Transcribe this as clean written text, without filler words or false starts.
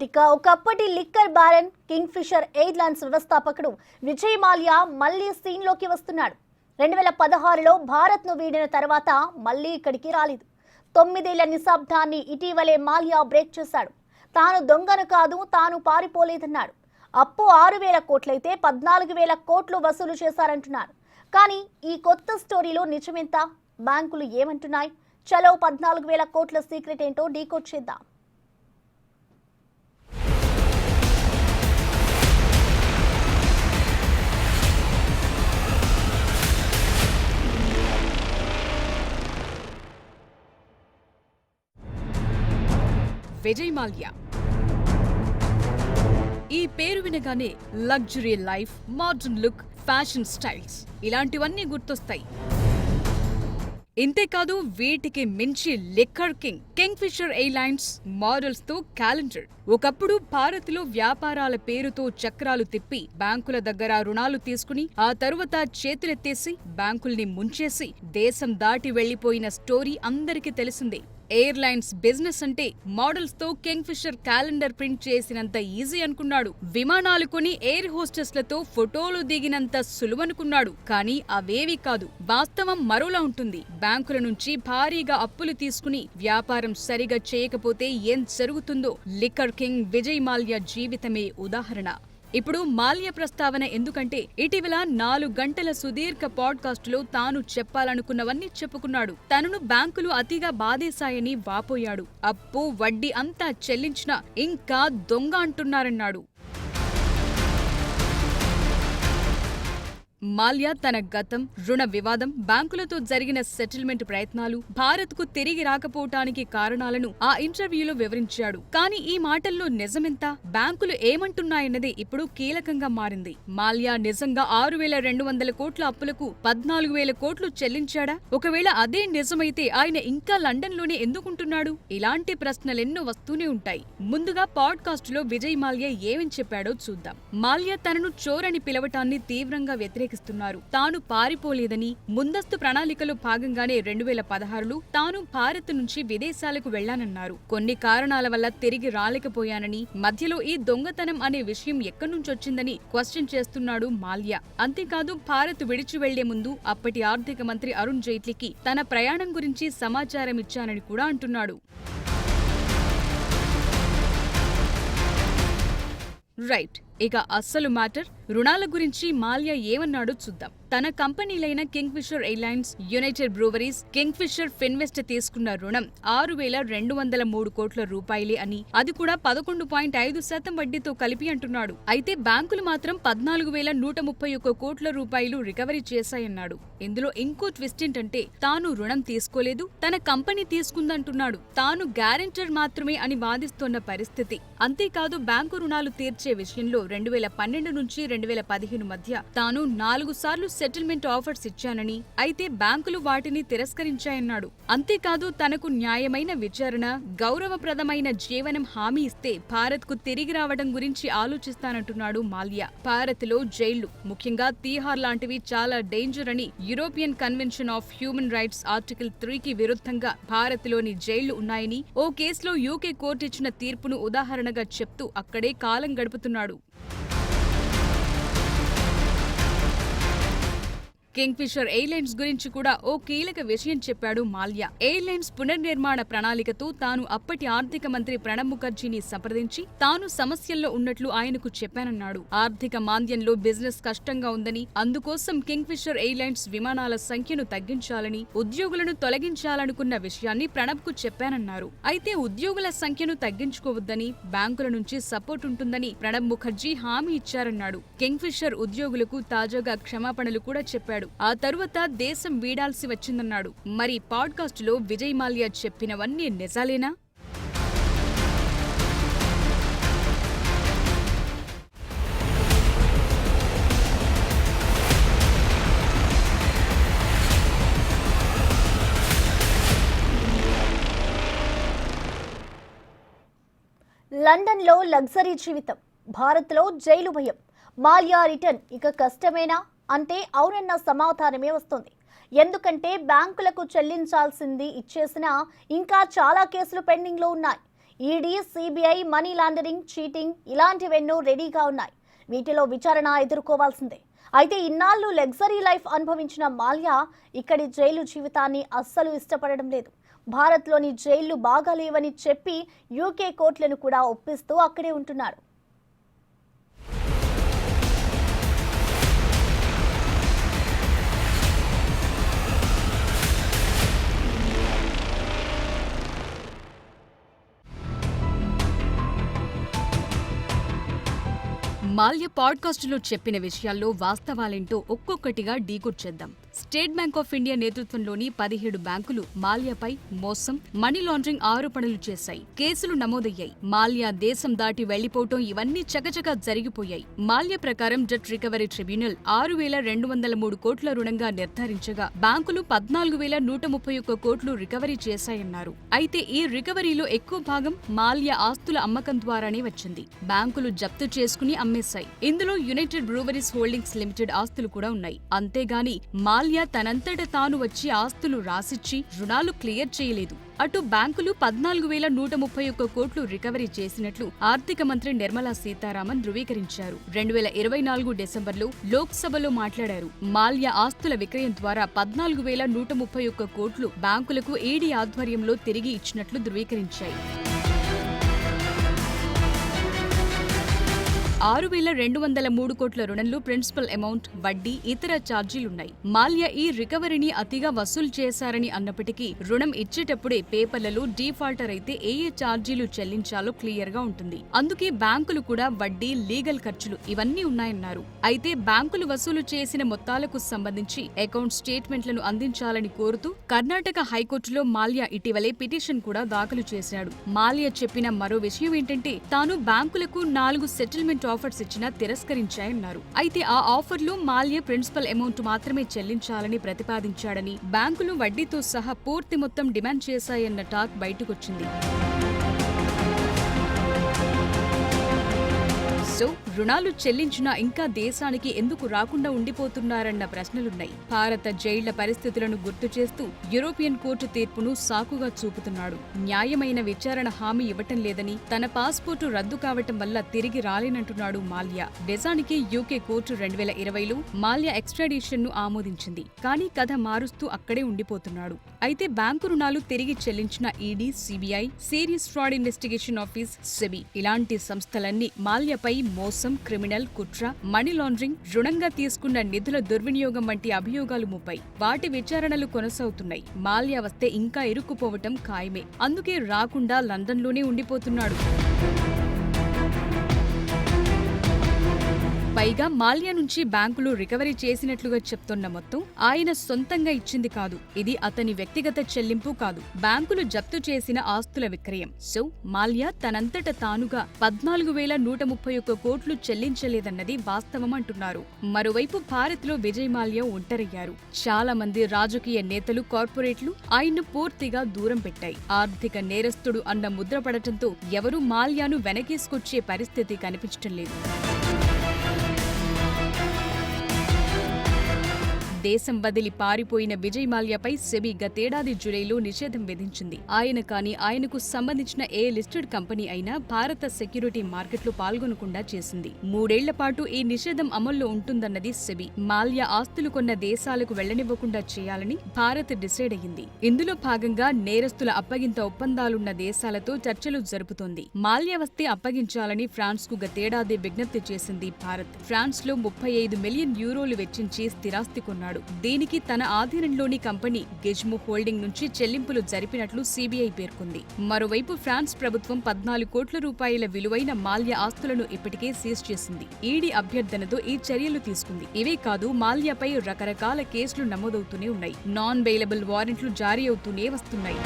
Right ఒకప్పటి liquor baron Kingfisher Airlines వ్యవస్థాపకుడు విజయ్ మాల్యా మళ్ళీ సీన్లోకి వస్తున్నాడు. 2016లో భారత్ను వీడిన తర్వాత మళ్ళీ ఇక్కడికి రాలేదు. 9 ఏళ్ల నిశ్శబ్దాన్ని ఇటీవలే మాల్యా బ్రేక్ చేశాడు. తాను దొంగను కాదు, తాను పారిపోలేదన్నాడు. అప్పు 6,000 కోట్లయితే 14,000 కోట్లు వసూలు చేశారంటున్నారు. కానీ ఈ కొత్త స్టోరీలో నిజమెంత? బ్యాంకులు ఏమంటున్నాయి? చలో 14,000 కోట్ల సీక్రెట్ ఏంటో డీకోడ్ చేద్దాం. విజయ్ మాల్యా ఈ పేరు వినగానే luxury life, modern look, fashion styles ఇలాంటివన్నీ గుర్తొస్తాయి. ఇంతేకాదు వీటికి మించి liquor Kingfisher Airlines models తో క్యాలెండర్. ఒకప్పుడు భారత్లో వ్యాపారాల పేరుతో చక్రాలు తిప్పి బ్యాంకుల దగ్గర రుణాలు తీసుకుని ఆ తరువాత చేతులెత్తేసి బ్యాంకుల్ని ముంచేసి దేశం దాటి వెళ్లిపోయిన స్టోరీ అందరికీ తెలిసిందే. ఎయిర్లైన్స్ బిజినెస్ అంటే మోడల్స్ తో కింగ్ ఫిషర్ క్యాలెండర్ ప్రింట్ చేసినంత ఈజీ అనుకున్నాడు. విమానాలు కొని ఎయిర్ హోస్టెస్లతో ఫోటోలు దిగినంత సులువనుకున్నాడు. కానీ అవేవీ కాదు. వాస్తవం మరోలా ఉంటుంది. బ్యాంకుల నుంచి భారీగా అప్పులు తీసుకుని వ్యాపారం సరిగా చేయకపోతే ఏం జరుగుతుందో లిక్కర్ కింగ్ విజయ్ మాల్యా జీవితమే ఉదాహరణ. ఇప్పుడు మాల్యా ప్రస్తావన ఎందుకంటే ఇటీవల 4 గంటల సుదీర్ఘ పాడ్కాస్టులో తాను చెప్పాలనుకున్నవన్నీ చెప్పుకున్నాడు. తనను బ్యాంకులు అతిగా బాధేశాయని వాపోయాడు. అప్పు వడ్డీ అంతా చెల్లించినా ఇంకా దొంగ అంటున్నారన్నాడు. మాల్యా తన గతం, రుణ వివాదం, బ్యాంకులతో జరిగిన సెటిల్మెంట్ ప్రయత్నాలు, భారత్కు తిరిగి రాకపోవటానికి కారణాలను ఆ ఇంటర్వ్యూలో వివరించాడు. కానీ ఈ మాటల్లో నిజమెంత? బ్యాంకులు ఏమంటున్నాయన్నది ఇప్పుడు కీలకంగా మారింది. మాల్యా నిజంగా 6,200 కోట్ల అప్పులకు 14,000 కోట్లు చెల్లించాడా? ఒకవేళ అదే నిజమైతే ఆయన ఇంకా లండన్లోనే ఎందుకుంటున్నాడు? ఇలాంటి ప్రశ్నలెన్నో వస్తూనే ఉంటాయి. ముందుగా పాడ్కాస్టులో విజయ్ మాల్యా ఏమని చెప్పాడో చూద్దాం. మాల్యా తనను చోరని పిలవటాన్ని తీవ్రంగా వ్యతిరేకిస్తున్నారు. తాను పారిపోలేదని, ముందస్తు ప్రణాళికలో భాగంగానే 2016లో తాను భారత్ నుంచి విదేశాలకు వెళ్లానన్నారు. కొన్ని కారణాల వల్ల తిరిగి రాలేకపోయానని, మధ్యలో ఈ దొంగతనం అనే విషయం ఎక్కడ్నుంచొచ్చిందని క్వశ్చన్ చేస్తున్నాడు మాల్యా. అంతేకాదు భారత్ విడిచి వెళ్లే ముందు అప్పటి ఆర్థిక మంత్రి అరుణ్ జైట్లీకి తన ప్రయాణం గురించి సమాచారం ఇచ్చానని కూడా అంటున్నాడు. రైట్, ఇక అస్సలు మ్యాటర్ రుణాల గురించి మాల్యా ఏమన్నాడో చూద్దాం. తన కంపెనీలైన Kingfisher Airlines, United Breweries, Kingfisher Finvest తీసుకున్న రుణం 6,203 కోట్ల రూపాయలే అని, అది కూడా 11.5% వడ్డీతో కలిపి అంటున్నాడు. అయితే బ్యాంకులు మాత్రం 14,131 కోట్ల రూపాయలు రికవరీ చేశాయన్నాడు. ఇందులో ఇంకో ట్విస్ట్ ఏంటంటే తాను రుణం తీసుకోలేదు, తన కంపెనీ తీసుకుందంటున్నాడు. తాను గ్యారెంటర్ మాత్రమే అని వాదిస్తోన్న పరిస్థితి. అంతేకాదు బ్యాంకు రుణాలు తీర్చే విషయంలో 2012 నుంచి 2015 మధ్య తాను 4 సార్లు సెటిల్మెంట్ ఆఫర్స్ ఇచ్చానని, అయితే బ్యాంకులు వాటిని తిరస్కరించాయన్నాడు. అంతేకాదు తనకు న్యాయమైన విచారణ, గౌరవప్రదమైన జీవనం హామీ ఇస్తే భారత్ కు తిరిగి రావడం గురించి ఆలోచిస్తానంటున్నాడు మాల్యా. భారత్ లో జైళ్లు, ముఖ్యంగా తీహార్ లాంటివి చాలా డేంజర్ అని European convention of human rights article 3కి విరుద్ధంగా భారత్ లోని జైళ్లు ఉన్నాయని ఓ కేసులో యూకే కోర్టు ఇచ్చిన తీర్పును ఉదాహరణగా చెప్తూ అక్కడే కాలం గడుపుతున్నాడు. కింగ్ ఫిషర్ ఎయిర్లైన్స్ గురించి కూడా ఓ కీలక విషయం చెప్పాడు మాల్యా. ఎయిర్లైన్స్ పునర్నిర్మాణ ప్రణాళికతో తాను అప్పటి ఆర్థిక మంత్రి ప్రణబ్ ముఖర్జీని సంప్రదించి తాను సమస్యల్లో ఉన్నట్లు ఆయనకు చెప్పానన్నాడు. ఆర్థిక మాంద్యంలో బిజినెస్ కష్టంగా ఉందని, అందుకోసం కింగ్ ఫిషర్ ఎయిర్లైన్స్ విమానాల సంఖ్యను తగ్గించాలని, ఉద్యోగులను తొలగించాలనుకున్న విషయాన్ని ప్రణబ్ కు చెప్పానన్నారు. అయితే ఉద్యోగుల సంఖ్యను తగ్గించుకోవద్దని, బ్యాంకుల నుంచి సపోర్ట్ ఉంటుందని ప్రణబ్ ముఖర్జీ హామీ ఇచ్చారన్నాడు. కింగ్ ఫిషర్ ఉద్యోగులకు తాజాగా క్షమాపణలు కూడా చెప్పాడు. ఆ తరువాత దేశం వీడాల్సి వచ్చిందన్నాడు. మరి పాడ్కాస్టులో విజయ్ మాల్యా చెప్పినవన్నీ నిజాలేనా? లండన్లో లగ్జరీ జీవితం, భారత్లో జైలు భయం. మాల్యా రిటర్న్ ఇక కష్టమేనా అంటే అవునన్న సమాధానమే వస్తుంది. ఎందుకంటే బ్యాంకులకు చెల్లించాల్సింది ఇచ్చేసినా ఇంకా చాలా కేసులు పెండింగ్లో ఉన్నాయి. ED, CBI money laundering, cheating ఇలాంటివెన్నో రెడీగా ఉన్నాయి. వీటిలో విచారణ ఎదుర్కోవాల్సిందే. అయితే ఇన్నాళ్లు లగ్జరీ లైఫ్ అనుభవించిన మాల్యా ఇక్కడి జైలు జీవితాన్ని అస్సలు ఇష్టపడడం లేదు. భారత్లోని జైళ్లు బాగాలేవని చెప్పి యూకే కోర్టులను కూడా ఒప్పిస్తూ అక్కడే ఉంటున్నారు. మాల్యా పాడ్కాస్టులో చెప్పిన విషయాల్లో వాస్తవాలేంటో ఒక్కొక్కటిగా ఢీకొచ్చేద్దాం. స్టేట్ బ్యాంక్ ఆఫ్ ఇండియా నేతృత్వంలోని 17 బ్యాంకులు మాల్యాపై మోసం, మనీ లాండరింగ్ ఆరోపణలు చేశాయి. కేసులు నమోదయ్యాయి. మాల్యా దేశం దాటి వెళ్లిపోవటం ఇవన్నీ చకచకా జరిగిపోయాయి. మాల్యా ప్రకారం డెట్ రికవరీ ట్రిబ్యునల్ 6,203 కోట్ల రుణంగా నిర్ధారించగా బ్యాంకులు 14,131 కోట్లు రికవరీ చేశాయన్నారు. అయితే ఈ రికవరీలో ఎక్కువ భాగం మాల్యా ఆస్తుల అమ్మకం ద్వారానే వచ్చింది. బ్యాంకులు జప్తు చేసుకుని అమ్మేశాయి. ఇందులో యునైటెడ్ బ్రూవరీస్ హోల్డింగ్స్ లిమిటెడ్ ఆస్తులు కూడా ఉన్నాయి. అంతేగాని మాల్యా తనంతట తాను వచ్చి ఆస్తులు రాసిచ్చి రుణాలు క్లియర్ చేయలేదు. అటు బ్యాంకులు 14,131 కోట్లు రికవరీ చేసినట్లు ఆర్థిక మంత్రి నిర్మలా సీతారామన్ ధృవీకరించారు. 2024 డిసెంబర్లో లోక్సభలో మాట్లాడారు. మాల్యా ఆస్తుల విక్రయం ద్వారా 14,131 కోట్లు బ్యాంకులకు ఈడీ ఆధ్వర్యంలో తిరిగి ఇచ్చినట్లు ధృవీకరించాయి. 6,203 కోట్ల రుణంలో ప్రిన్సిపల్ అమౌంట్, వడ్డీ, ఇతర ఛార్జీలున్నాయి. మాల్యా ఈ రికవరీని అతిగా వసూలు చేశారని అన్నప్పటికీ రుణం ఇచ్చేటప్పుడే పేపర్లలో డీఫాల్టర్ అయితే ఏ ఛార్జీలు చెల్లించాలో క్లియర్ గా ఉంటుంది. అందుకే బ్యాంకులు కూడా వడ్డీ, లీగల్ ఖర్చులు ఇవన్నీ ఉన్నాయన్నారు. అయితే బ్యాంకులు వసూలు చేసిన మొత్తాలకు సంబంధించి అకౌంట్ స్టేట్మెంట్లను అందించాలని కోరుతూ కర్ణాటక హైకోర్టులో మాల్యా ఇటీవలే పిటిషన్ కూడా దాఖలు చేశాడు. మాల్యా చెప్పిన మరో విషయం ఏంటంటే తాను బ్యాంకులకు 4 సెటిల్మెంట్ ఆఫర్స్ ఇచ్చినా తిరస్కరించాయన్నారు. అయితే ఆ ఆఫర్లో మాల్యా ప్రిన్సిపల్ అమౌంట్ మాత్రమే చెల్లించాలని ప్రతిపాదించాడని, బ్యాంకులు వడ్డీతో సహా పూర్తి మొత్తం డిమాండ్ చేశాయన్న టాక్ బయటకొచ్చింది. సో రుణాలు చెల్లించినా ఇంకా దేశానికి ఎందుకు రాకుండా ఉండిపోతున్నారన్న ప్రశ్నలున్నాయి. భారత జైళ్ల పరిస్థితులను గుర్తు చేస్తూ యూరోపియన్ కోర్టు తీర్పును సాకుగా చూపుతున్నాడు. న్యాయమైన విచారణ హామీ ఇవ్వటం లేదని, తన పాస్పోర్టు రద్దు కావటం వల్ల తిరిగి రాలేనంటున్నాడు మాల్యా. నిజానికి యూకే కోర్టు 2020లో మాల్యా ఎక్స్ట్రాడిషన్ ను ఆమోదించింది. కానీ కథ మారుస్తూ అక్కడే ఉండిపోతున్నాడు. అయితే బ్యాంకు రుణాలు తిరిగి చెల్లించిన ED, CBI, serious fraud investigation office, SEBI ఇలాంటి సంస్థలన్నీ మాల్యాపై మోసం, క్రిమినల్ కుట్ర, మనీ లాండరింగ్, రుణంగా తీసుకున్న నిధుల దుర్వినియోగం వంటి అభియోగాలు మోపాయి. వాటి విచారణలు కొనసాగుతున్నాయి. మాల్యా వస్తే ఇంకా ఇరుక్కుపోవటం ఖాయమే. అందుకే రాకుండా లండన్లోనే ఉండిపోతున్నాడు. పైగా మాల్యా నుంచి బ్యాంకులు రికవరీ చేసినట్లుగా చెప్తున్న మొత్తం ఆయన సొంతంగా ఇచ్చింది కాదు. ఇది అతని వ్యక్తిగత చెల్లింపు కాదు, బ్యాంకులు జప్తు చేసిన ఆస్తుల విక్రయం. సో మాల్యా తనంతట తానుగా 14,131 కోట్లు చెల్లించలేదన్నది వాస్తవం అంటున్నారు. మరోవైపు భారత్లో విజయ్ మాల్యా ఒంటరయ్యారు. చాలా మంది రాజకీయ నేతలు, కార్పొరేట్లు ఆయన్ను పూర్తిగా దూరం పెట్టాయి. ఆర్థిక నేరస్తుడు అన్న ముద్ర పడటంతో ఎవరూ మాల్యాను వెనకేసుకొచ్చే పరిస్థితి కనిపించటం లేదు. దేశం వదిలి పారిపోయిన విజయ్ మాల్యాపై సెబీ గతేడాది జూలైలో నిషేధం విధించింది. ఆయన కానీ ఆయనకు సంబంధించిన ఏ లిస్టెడ్ కంపెనీ అయినా భారత సెక్యూరిటీ మార్కెట్లో పాల్గొనకుండా చేసింది. 3 ఏళ్ల పాటు ఈ నిషేధం అమల్లో ఉంటుందన్నది సెబీ. మాల్యా ఆస్తులు కొన్న దేశాలకు వెళ్లనివ్వకుండా చేయాలని భారత్ డిసైడ్ అయ్యింది. ఇందులో భాగంగా నేరస్తుల అప్పగింత ఒప్పందాలున్న దేశాలతో చర్చలు జరుపుతోంది. మాల్యా వస్తే అప్పగించాలని ఫ్రాన్స్ కు గతేడాది విజ్ఞప్తి చేసింది భారత్. ఫ్రాన్స్ లో 35 మిలియన్ యూరోలు వెచ్చించి స్థిరాస్తి కొన్నాడు. దీనికి తన ఆధీనంలోని కంపెనీ గెజ్మో హోల్డింగ్ నుంచి చెల్లింపులు జరిపినట్లు సిబిఐ పేర్కొంది. మరోవైపు ఫ్రాన్స్ ప్రభుత్వం 14 కోట్ల రూపాయల విలువైన మాల్యా ఆస్తులను ఇప్పటికే సీజ్ చేసింది. ఈడీ అభ్యర్థనతో ఈ చర్యలు తీసుకుంది. ఇవే కాదు, మాల్యాపై రకరకాల కేసులు నమోదవుతూనే ఉన్నాయి. నాన్ బెయిలబుల్ వారెంట్లు జారీ అవుతూనే వస్తున్నాయి.